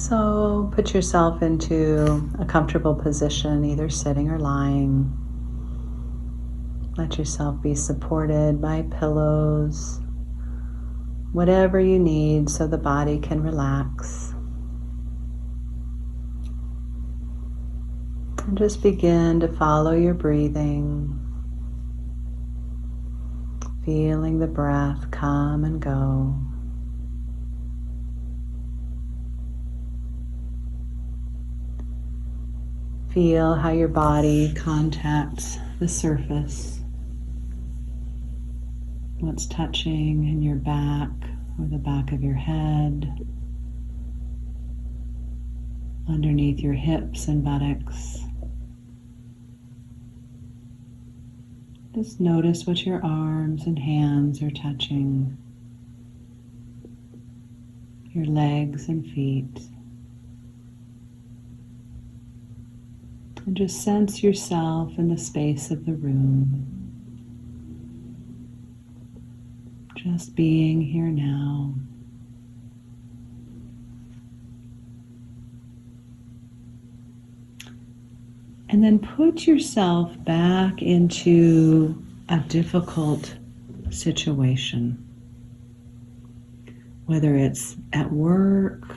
So put yourself into a comfortable position, either sitting or lying. Let yourself be supported by pillows, whatever you need so the body can relax. And just begin to follow your breathing, feeling the breath come and go. Feel how your body contacts the surface. What's touching in your back or the back of your head, underneath your hips and buttocks. Just notice what your arms and hands are touching, your legs and feet. And just sense yourself in the space of the room. Just being here now. And then put yourself back into a difficult situation. Whether it's at work,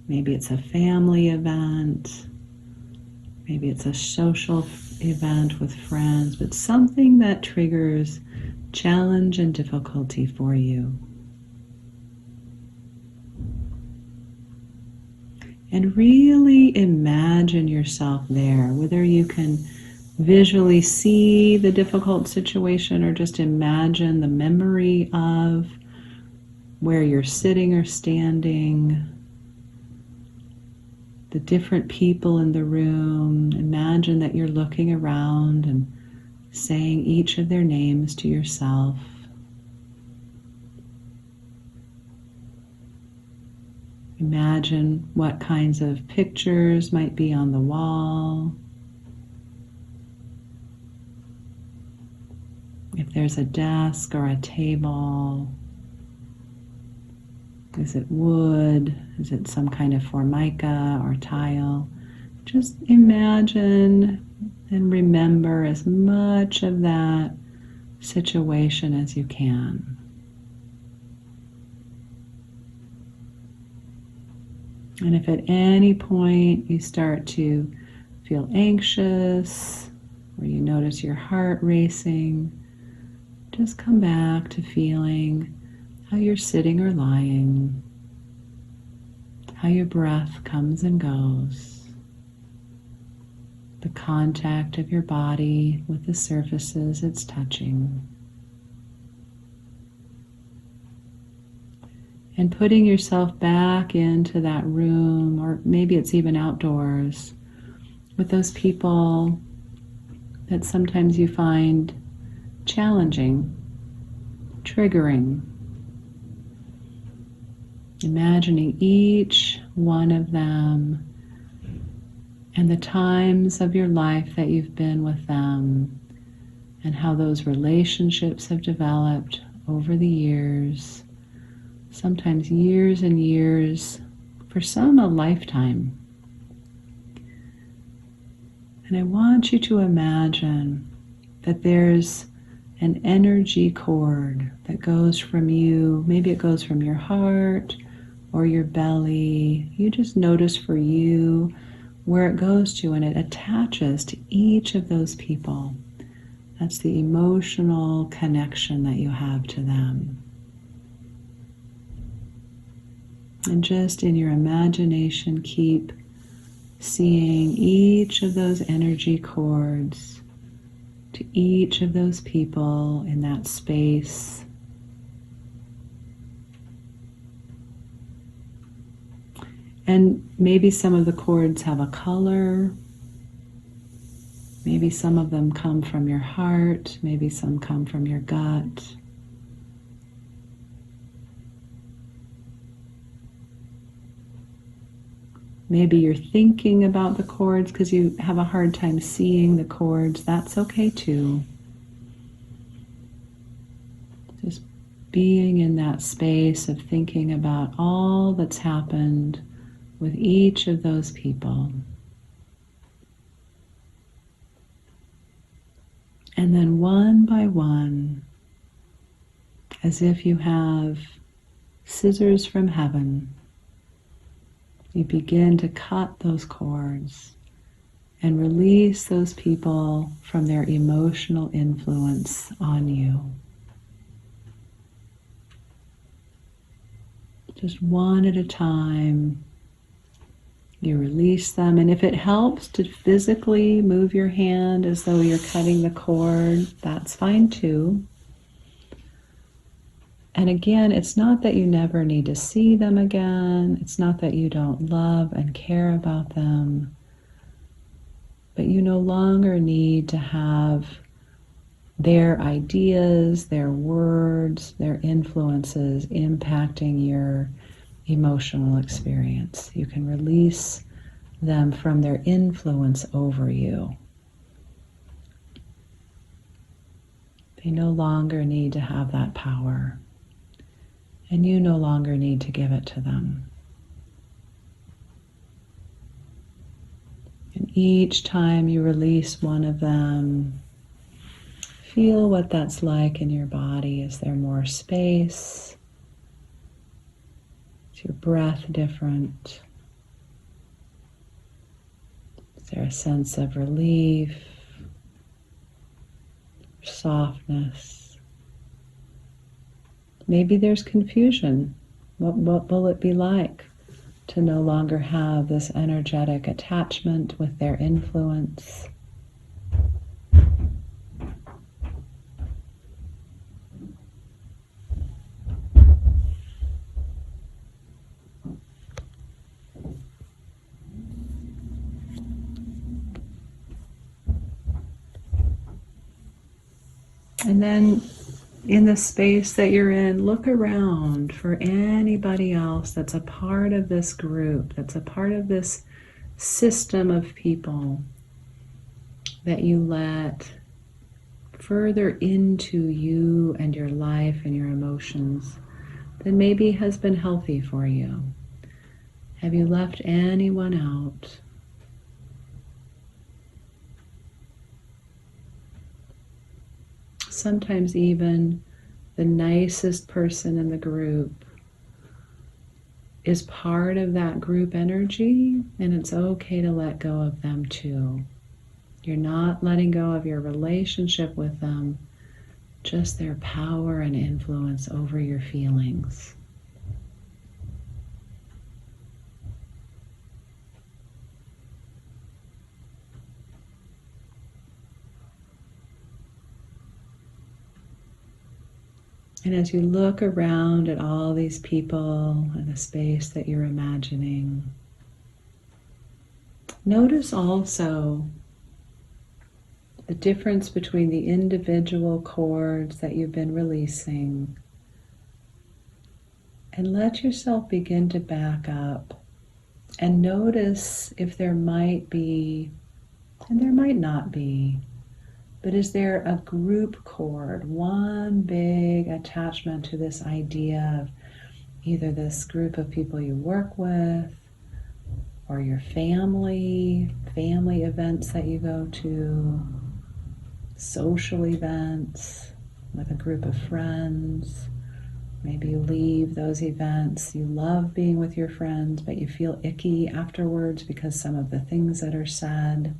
maybe it's a family event, maybe it's a social event with friends, but something that triggers challenge and difficulty for you. And really imagine yourself there, whether you can visually see the difficult situation or just imagine the memory of where you're sitting or standing, the different people in the room. Imagine that you're looking around and saying each of their names to yourself. Imagine what kinds of pictures might be on the wall. If there's a desk or a table, is it wood? Is it some kind of formica or tile? Just imagine and remember as much of that situation as you can. And if at any point you start to feel anxious or you notice your heart racing, just come back to feeling how you're sitting or lying, how your breath comes and goes, the contact of your body with the surfaces it's touching. And putting yourself back into that room, or maybe it's even outdoors, with those people that sometimes you find challenging, triggering. Imagining each one of them and the times of your life that you've been with them and how those relationships have developed over the years. Sometimes years and years, for some a lifetime. And I want you to imagine that there's an energy cord that goes from you, maybe it goes from your heart or your belly. You just notice for you where it goes to, and it attaches to each of those people. That's the emotional connection that you have to them. And just in your imagination, keep seeing each of those energy cords to each of those people in that space. And maybe some of the cords have a color. Maybe some of them come from your heart. Maybe some come from your gut. Maybe you're thinking about the cords because you have a hard time seeing the cords. That's okay too. Just being in that space of thinking about all that's happened with each of those people. And then one by one, as if you have scissors from heaven, you begin to cut those cords and release those people from their emotional influence on you. Just one at a time, you release them. And if it helps to physically move your hand as though you're cutting the cord, that's fine too. And again, it's not that you never need to see them again. It's not that you don't love and care about them. But you no longer need to have their ideas, their words, their influences impacting your emotional experience. You can release them from their influence over you. They no longer need to have that power, and you no longer need to give it to them. And each time you release one of them, feel what that's like in your body. Is there more space? Is your breath different? Is there a sense of relief, softness? Maybe there's confusion. What will it be like to no longer have this energetic attachment with their influence? And then in the space that you're in, look around for anybody else that's a part of this group, that's a part of this system of people that you let further into you and your life and your emotions that maybe has been healthy for you. Have you left anyone out? Sometimes even the nicest person in the group is part of that group energy, and it's okay to let go of them too. You're not letting go of your relationship with them, just their power and influence over your feelings. And as you look around at all these people and the space that you're imagining, notice also the difference between the individual cords that you've been releasing, and let yourself begin to back up and notice if there might be, and there might not be, but is there a group cord, one big attachment to this idea of either this group of people you work with, or your family events that you go to, social events with a group of friends. Maybe you leave those events. You love being with your friends, but you feel icky afterwards because some of the things that are said.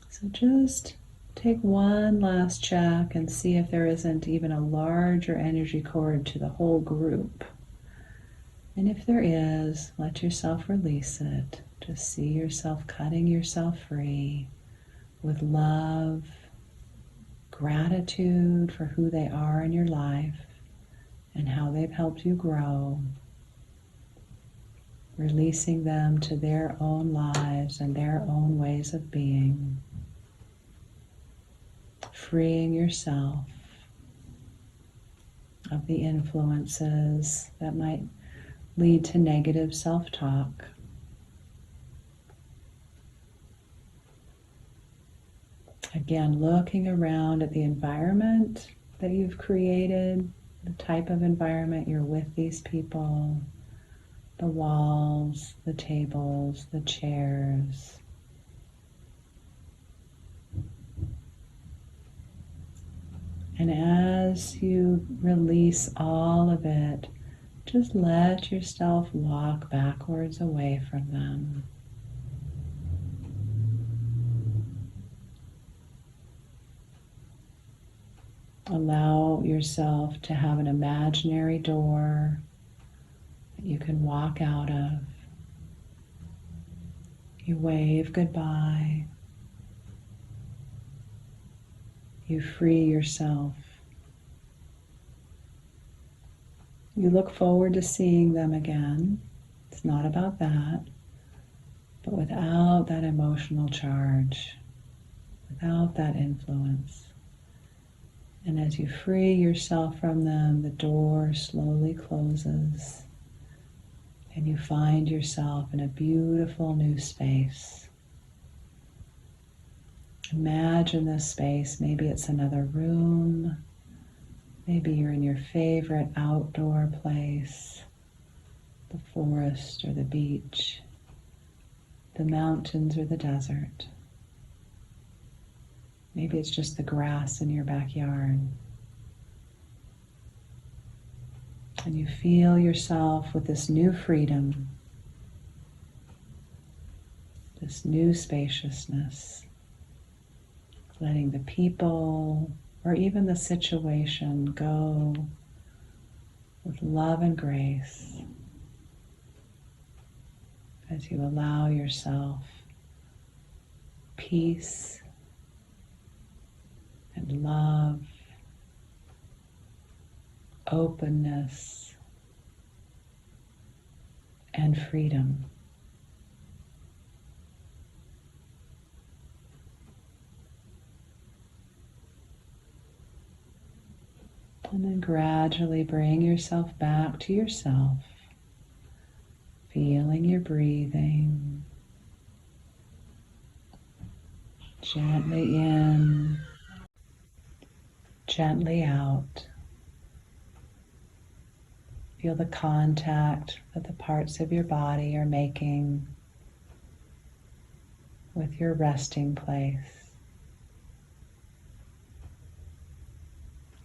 So just take one last check and see if there isn't even a larger energy cord to the whole group. And if there is, let yourself release it. Just see yourself cutting yourself free with love, gratitude for who they are in your life and how they've helped you grow, releasing them to their own lives and their own ways of being, freeing yourself of the influences that might lead to negative self-talk. Again, looking around at the environment that you've created, the type of environment you're with these people, the walls, the tables, the chairs. And as you release all of it, just let yourself walk backwards away from them. Allow yourself to have an imaginary door that you can walk out of. You wave goodbye. You free yourself. You look forward to seeing them again. It's not about that, but without that emotional charge, without that influence. And as you free yourself from them, the door slowly closes and you find yourself in a beautiful new space. Imagine this space. Maybe it's another room. Maybe you're in your favorite outdoor place, the forest or the beach, the mountains or the desert. Maybe it's just the grass in your backyard. And you feel yourself with this new freedom, this new spaciousness, letting the people or even the situation go with love and grace as you allow yourself peace and love, openness, and freedom. And then gradually bring yourself back to yourself, feeling your breathing. Gently in, gently out. Feel the contact that the parts of your body are making with your resting place.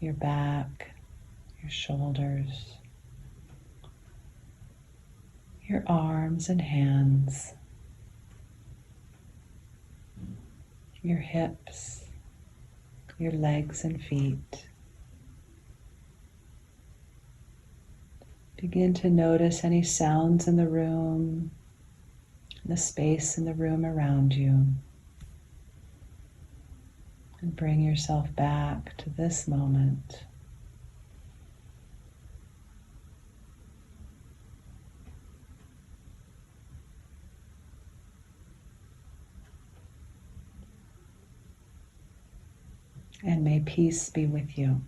Your back, your shoulders, your arms and hands, your hips, your legs and feet. Begin to notice any sounds in the room, the space in the room around you. And bring yourself back to this moment. And may peace be with you.